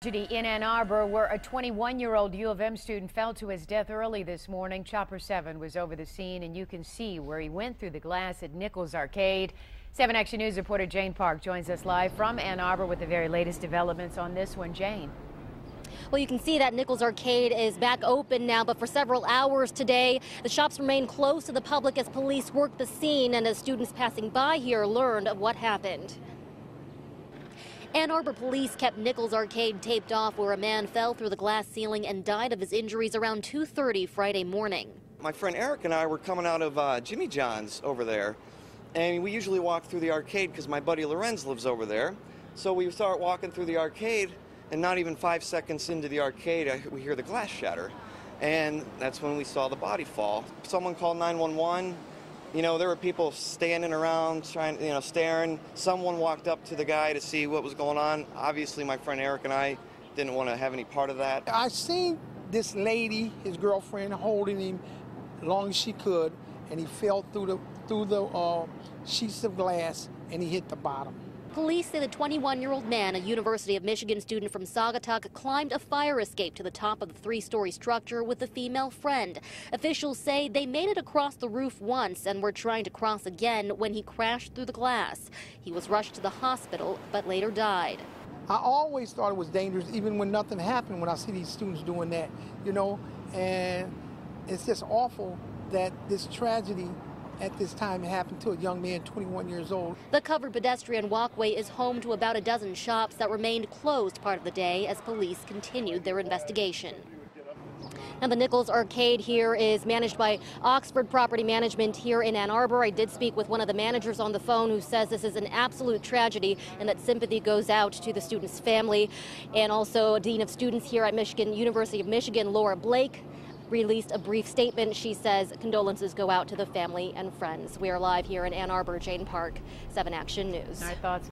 Tragedy in Ann Arbor, where a 21-year-old U of M student fell to his death early this morning. Chopper 7 was over the scene, and you can see where he went through the glass at Nichols Arcade. 7 Action News reporter Jane Park joins us live from Ann Arbor with the very latest developments on this one. Jane. Well, you can see that Nichols Arcade is back open now, but for several hours today, the shops remain closed to the public as police work the scene and as students passing by here learned of what happened. Ann Arbor police kept Nichols Arcade taped off, where a man fell through the glass ceiling and died of his injuries around 2:30 Friday morning. My friend Eric and I were coming out of Jimmy John's over there, and we usually walk through the arcade because my buddy Lorenz lives over there. So we start walking through the arcade, and not even 5 seconds into the arcade, we hear the glass shatter. And that's when we saw the body fall. Someone called 911. You know, there were people standing around trying, staring. Someone walked up to the guy to see what was going on. Obviously, my friend Eric and I didn't want to have any part of that. I seen this lady, his girlfriend, holding him as long as she could, and he fell through the sheets of glass, and he hit the bottom. Police say the 21-year-old man, a University of Michigan student from Saugatuck, climbed a fire escape to the top of the 3-story structure with a female friend. Officials say they made it across the roof once and were trying to cross again when he crashed through the glass. He was rushed to the hospital, but later died. I always thought it was dangerous, even when nothing happened, when I see these students doing that, and it's just awful that this tragedy at this time happened to a young man, 21 years old. The covered pedestrian walkway is home to about a dozen shops that remained closed part of the day as police continued their investigation. Now, the Nichols Arcade here is managed by Oxford Property Management here in Ann Arbor. I did speak with one of the managers on the phone who says this is an absolute tragedy and that sympathy goes out to the student's family. And also, Dean of Students here at University of Michigan, Laura Blake, released a brief statement. She says condolences go out to the family and friends. We are live here in Ann Arbor. Jane Park, 7 Action News. Our thoughts